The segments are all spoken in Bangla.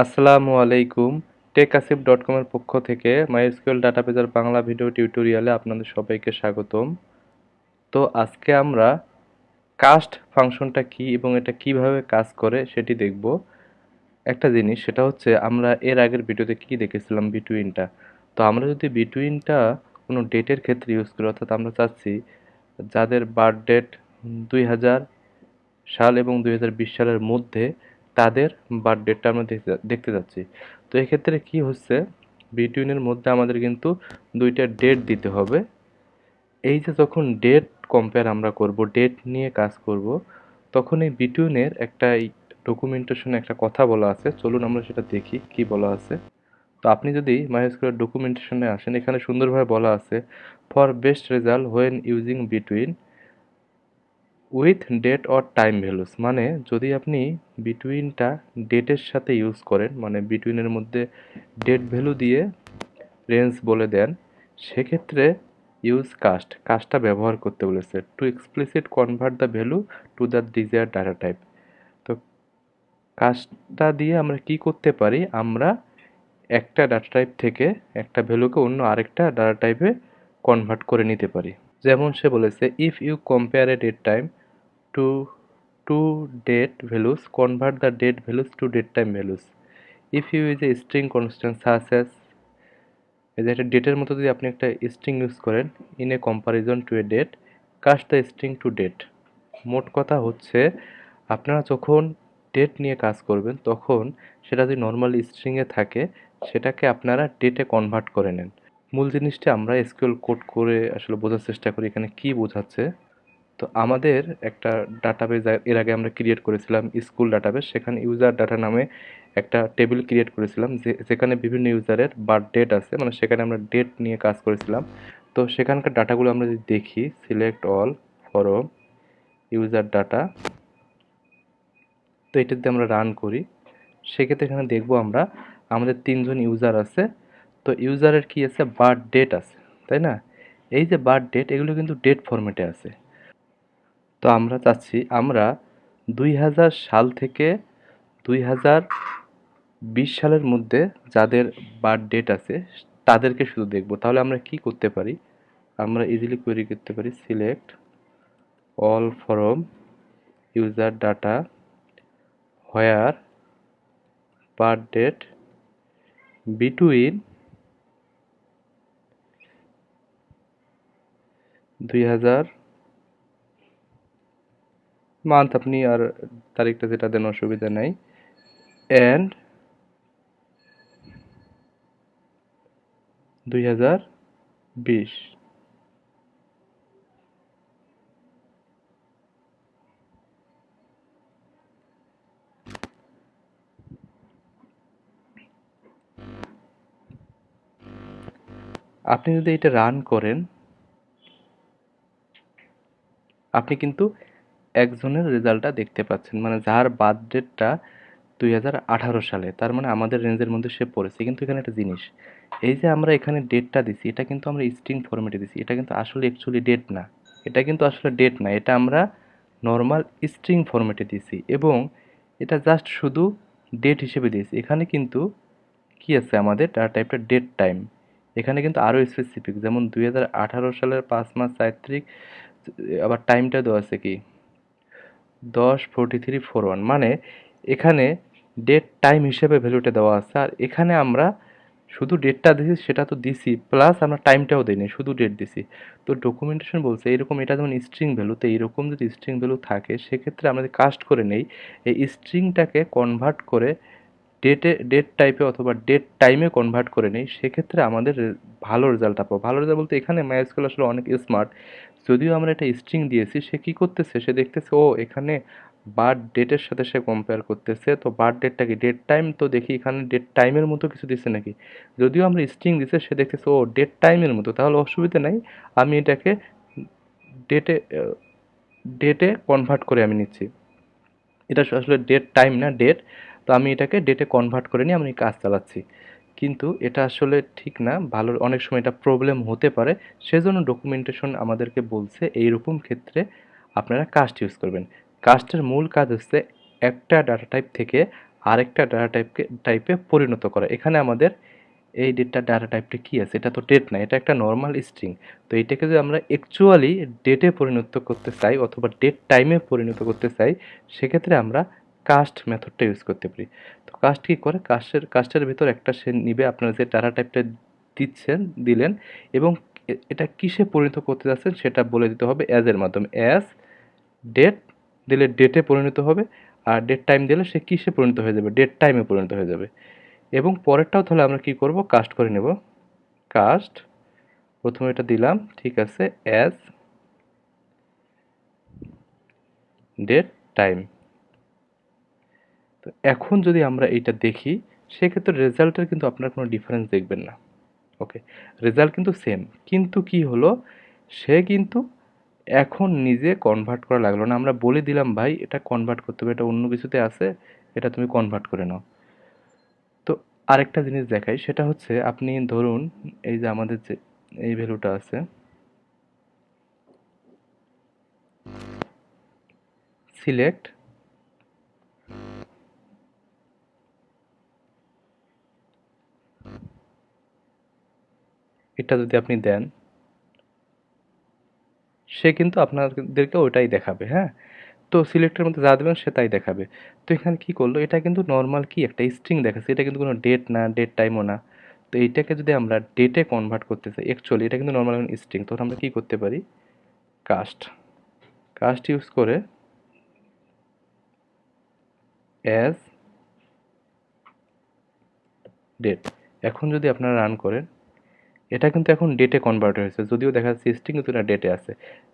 আসসালামু আলাইকুম। টেকআসিফ.com এর পক্ষ থেকে mysql ডাটাবেজের বাংলা ভিডিও টিউটোরিয়ালে আপনাদের সবাইকে স্বাগতম। তো আজকে আমরা কাস্ট ফাংশনটা কি এবং এটা কিভাবে কাজ করে সেটি দেখব। একটা জিনিস সেটা হচ্ছে আমরা এর আগের ভিডিওতে কি দেখেছিলাম বিটুইনটা। তো আমরা যদি বিটুইনটা কোনো ডেটের ক্ষেত্রে ইউজ করি, অর্থাৎ আমরা চাচ্ছি যাদের বার্থ ডেট 2000 সাল এবং 2020 সালের মধ্যে তাদের বার্থ ডেটটা আমরা দেখতে যাচ্ছি। তো এক্ষেত্রে কি হচ্ছে, বিটুইনের মধ্যে আমাদের কিন্তু দুইটা ডেট দিতে হবে। এই যে যখন ডেট কম্পেয়ার আমরা করব, ডেট নিয়ে কাজ করব, তখন এই বিটুইনের একটা ডকুমেন্টেশনে একটা কথা বলা আছে। চলুন আমরা সেটা দেখি কি বলা আছে। তো আপনি যদি মাইস্কুলের ডকুমেন্টেশনে আসেন, এখানে সুন্দরভাবে বলা আছে for best result when using between with date or time values, মানে যদি আপনি বিটুইনটা ডেটের সাথে ইউজ করেন, মানে বিটুইনের মধ্যে ডেট ভ্যালু দিয়ে রেঞ্জ বলে দেন, সেক্ষেত্রে ইউজ কাস্টটা ব্যবহার করতে বলেছে to explicit convert the value to the desire data type. তো কাস্টটা দিয়ে আমরা কি করতে পারি, আমরা একটা ডাটা টাইপ থেকে একটা ভ্যালুকে অন্য আরেকটা ডাটা টাইপে কনভার্ট করে নিতে পারি। যেমন সে বলেছে if you compare a date time to two date values, convert the date values to date time values. If you use a string constant such as এই যে একটা ডেটের মতো যদি আপনি একটা স্ট্রিং ইউজ করেন in a comparison to a date, cast the string to date. মোট কথা হচ্ছে আপনারা যখন ডেট নিয়ে কাজ করবেন তখন সেটা যদি নর্মাল স্ট্রিংয়ে থাকে সেটাকে আপনারা ডেটে কনভার্ট করে নেন। মূল জিনিসটা আমরা এসকিউএল কোড করে আসলে বোঝার চেষ্টা করি এখানে কি বোঝাচ্ছে। তো আমাদের একটা ডাটাবেজ এর আগে আমরা ক্রিয়েট করেছিলাম স্কুল ডাটাবেজ, সেখানে ইউজার ডাটা নামে একটা টেবিল ক্রিয়েট করেছিলাম যেখানে বিভিন্ন ইউজারের বার্থ ডেট আছে, মানে সেখানে আমরা ডেট নিয়ে কাজ করেছিলাম। তো সেখানকার ডাটাগুলো আমরা যদি দেখি, select all from user data, তো এটা যদি আমরা রান করি সেক্ষেত্রে এখানে দেখবো আমরা আমাদের 3জন ইউজার আছে। তো ইউজারের কি আছে, বার্থ ডেট আছে, তাই না? এই যে বার্থ ডেট এগুলো কিন্তু ডেট ফরম্যাটে আছে। তো আমরা চাচ্ছি আমরা 2000 সাল থেকে 2020 সালের মধ্যে যাদের বার্থ ডেট আছে তাদেরকে শুধু দেখব। তাহলে আমরা কি করতে পারি, আমরা ইজিলি কোয়েরি করতে পারি select all from user data where birth date between 2000 month, আপনি আর তারিখটা যেটা দেন অসুবিধা নাই, অ্যান্ড 2020। আপনি যদি এটা রান করেন আপনি কিন্তু একজনের রেজাল্টটা দেখতে পাচ্ছেন, মানে যার বার্থ ডেটটা 2018 সালে, তার মানে আমাদের রেঞ্জের মধ্যে সে পড়েছে। কিন্তু এখানে একটা জিনিস, এই যে আমরা এখানে ডেটটা দিছি এটা কিন্তু আমরা স্ট্রিং ফরম্যাটে দিছি, এটা কিন্তু আসলে অ্যাকচুয়ালি ডেট না, এটা কিন্তু আসলে ডেট না, এটা আমরা নর্মাল স্ট্রিং ফরম্যাটে দিছি এবং এটা জাস্ট শুধু ডেট হিসেবে দিয়েছি। এখানে কিন্তু কি আছে, আমাদের ডাটা টাইপটা ডেট টাইম, এখানে কিন্তু আরও স্পেসিফিক, যেমন 2018 সালের 5 মাস 4 তারিখ, আবার টাইমটা দেওয়া আছে কি 10:43:41, মানে এখানে ডেট টাইম হিসেবে ভ্যালুটা দেওয়া আছে। আর এখানে আমরা শুধু ডেটটা দিছি, সেটা তো দিছি প্লাস আমরা টাইমটাও দিইনি, শুধু ডেট দিছি। তো ডকুমেন্টেশন বলছে এরকম, এটা যেমন স্ট্রিং ভ্যালু, তো এইরকম যদি স্ট্রিং ভ্যালু থাকে সেক্ষেত্রে আমরা যদি কাস্ট করে নেই, এই স্ট্রিংটাকে কনভার্ট করে ডেট টাইপে অথবা ডেট টাইমে কনভার্ট করে নেই, সেক্ষেত্রে আমাদের ভালো রেজাল্টটা পাবো। ভালো রেজাল্ট বলতে এখানে মাইস্কুল আসলে অনেক স্মার্ট। যদিও আমরা এটা স্ট্রিং দিয়েছি, সে কী করতেছে, সে দেখতেছে ও এখানে বার্থ ডেটের সাথে সে কম্পেয়ার করতেছে, তো বার্থ ডেটটা কি ডেট টাইম, তো দেখি এখানে ডেট টাইমের মতো কিছু দিচ্ছে নাকি। যদিও আমরা স্ট্রিং দিছে, সে দেখতেছে ও ডেট টাইমের মতো, তাহলে অসুবিধা নাই, আমি এটাকে ডেটে ডেটে কনভার্ট করে আমি নিচ্ছি। এটা আসলে ডেট টাইম না, ডেট। তো আমি এটাকে ডেটে কনভার্ট করে নিয়ে আমি কাজ চালাচ্ছি, কিন্তু এটা আসলে ঠিক না, ভালো অনেক সময় এটা প্রবলেম হতে পারে। সেজন্য ডকুমেন্টেশন আমাদেরকে বলছে এইরকম ক্ষেত্রে আপনারা কাস্ট ইউজ করবেন। কাস্টের মূল কাজ হচ্ছে একটা ডাটা টাইপ থেকে আরেকটা ডাটা টাইপে পরিণত করা। এখানে আমাদের এই ডেটটা ডাটা টাইপটা কী আছে, এটা তো ডেট না, এটা একটা নর্মাল স্ট্রিং। তো এইটাকে যদি আমরা অ্যাকচুয়ালি ডেটে পরিণত করতে চাই অথবা ডেট টাইমে পরিণত করতে চাই, সেক্ষেত্রে আমরা কাস্ট মেথডটা ইউজ করতে পারি। তো কাস্ট কী করে, কাস্টের ভিতর একটা সে নিবে, আপনারা যে ডাটা টাইপটা দিলেন, এবং এটা কিসে পরিণত করতে যাচ্ছেন সেটা বলে দিতে হবে অ্যাজের মাধ্যমে। অ্যাজ ডেট দিলে ডেটে পরিণত হবে, আর ডেট টাইম দিলে সে কিসে পরিণত হয়ে যাবে, ডেট টাইমে পরিণত হয়ে যাবে। এবং পরেরটাও তাহলে আমরা কি করব, কাস্ট করে নেব। কাস্ট, প্রথমে এটা দিলাম, ঠিক আছে, অ্যাজ ডেট টাইম। তো এখন যদি আমরা এইটা দেখি, সেক্ষেত্রে রেজাল্টের কিন্তু আপনার কোনো ডিফারেন্স দেখবেন না। ওকে, রেজাল্ট কিন্তু সেম, কিন্তু কি হলো, সে কিন্তু এখন নিজে কনভার্ট করা লাগলো না। আমরা বলে দিলাম ভাই এটা কনভার্ট করতে হবে, এটা অন্য কিছুতে আছে, এটা তুমি কনভার্ট করে নাও। তো আরেকটা জিনিস দেখাই, সেটা হচ্ছে আপনি ধরুন এই যে আমাদের যে এই ভ্যালুটা আছে, সিলেক্ট, এটা যদি আপনি দেন, সে কিন্তু আপনাদেরকে ওটাই দেখাবে, হ্যাঁ। তো সিলেক্টের মধ্যে যা দেবেন সে তাই দেখাবে। তো এখানে কি করলো, এটা কিন্তু নর্মাল কি একটা স্ট্রিং দেখাচ্ছে, এটা কিন্তু কোনো ডেট না, ডেট টাইমও না। তো এইটাকে যদি আমরা ডেটে কনভার্ট করতে চাই, অ্যাকচুয়ালি এটা কিন্তু নর্মাল স্ট্রিং, তখন আমরা কি করতে পারি, কাস্ট, কাস্ট ইউজ করে অ্যাজ ডেট। এখন যদি আপনারা রান করেন, এটা কিন্তু এখন ডেটে কনভার্ট হয়েছে, যদিও দেখা যাচ্ছে স্ট্রিং কিন্তু এটা ডেটে আছে।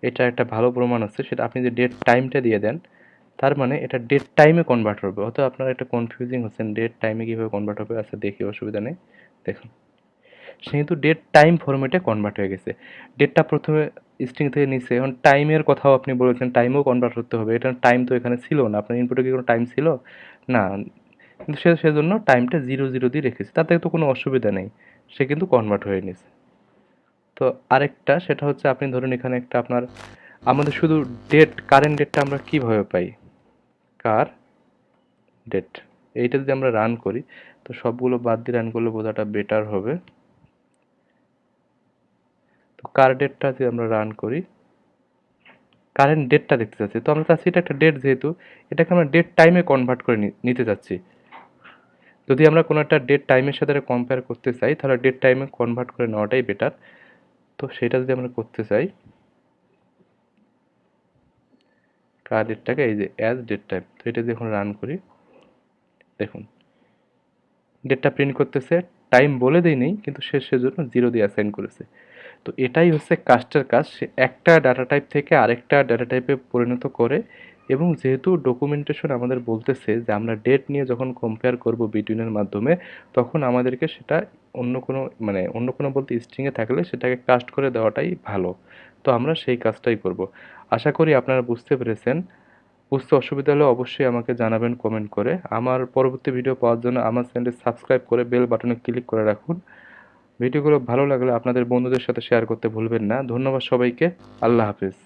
এটা একটা ভালো প্রমাণ আছে, সেটা আপনি যে ডেট টাইমটা দিয়ে দেন, তার মানে এটা ডেট টাইমে কনভার্ট হবে। অথবা আপনারা একটা কনফিউজিং হচ্ছেন, ডেট টাইমে কীভাবে কনভার্ট হবে, আচ্ছা দেখি, অসুবিধা নেই। দেখুন, সে কিন্তু ডেট টাইম ফরম্যাটে কনভার্ট হয়ে গেছে। ডেটটা প্রথমে স্ট্রিং থেকে নিচ্ছে, এখন টাইমের কথাও আপনি বলেছেন, টাইমেও কনভার্ট করতে হবে, এটা টাইম তো এখানে ছিল না, আপনার ইনপুটে কি কোনো টাইম ছিল না, কিন্তু সেজন্য টাইমটা 0 0 দিয়ে রেখেছে, তাতে তো কোনো অসুবিধা নেই, সে কিন্তু কনভার্ট হয়ে নিছে। তো আরেকটা, সেটা হচ্ছে আপনি ধরুন এখানে একটা আপনার, আমাদের শুধু ডেট, কারেন্ট ডেটটা আমরা কীভাবে পাই, কার ডেট, এইটা যদি আমরা রান করি, তো সবগুলো বাদ দিয়ে রান করলে বোঝাটা বেটার হবে। তো কার ডেটটা যদি আমরা রান করি, কারেন্ট ডেটটা দেখতে চাচ্ছি, তো আমরা চাচ্ছি এটা একটা ডেট, যেহেতু এটাকে আমরা ডেট টাইমে কনভার্ট করে নিতে চাচ্ছি। যদি আমরা কোনো একটা ডেট টাইমের সাথে কম্পেয়ার করতে চাই, তাহলে ডেট টাইমে কনভার্ট করে নেওয়াটাই বেটার। তো সেটা যদি আমরা করতে চাই, কার ডেটটাকে এই যে অ্যাজ ডেট টাইম, তো এটা যদি এখন রান করি, দেখুন ডেটটা প্রিন্ট করতেছে, টাইম বলে দেই নেই, কিন্তু সে সেজন্য 0 দিয়ে অ্যাসাইন করেছে। তো এটাই হচ্ছে কাস্টের কাজ, সে একটা ডাটা টাইপ থেকে আরেকটা ডাটা টাইপে পরিণত করে। এবং যেহেতু ডকুমেন্টেশন আমাদের বলতেছে যে আমরা ডেট নিয়ে যখন কম্পেয়ার করব বিটুইনের মাধ্যমে, তখন আমাদেরকে সেটা অন্য কোনো, মানে অন্য কোনো বলতে স্ট্রিংয়ে থাকলে সেটাকে কাস্ট করে দেওয়াটাই ভালো। তো আমরা সেই কাজটাই করব। আশা করি আপনারা বুঝতে পেরেছেন। বুঝতে অসুবিধা হলে অবশ্যই আমাকে জানাবেন কমেন্ট করে। আমার পরবর্তী ভিডিও পাওয়ার জন্য আমার চ্যানেলটি সাবস্ক্রাইব করে বেল বাটনে ক্লিক করে রাখুন। ভিডিওগুলো ভালো লাগলে আপনাদের বন্ধুদের সাথে শেয়ার করতে ভুলবেন না। ধন্যবাদ সবাইকে। আল্লাহ হাফেজ।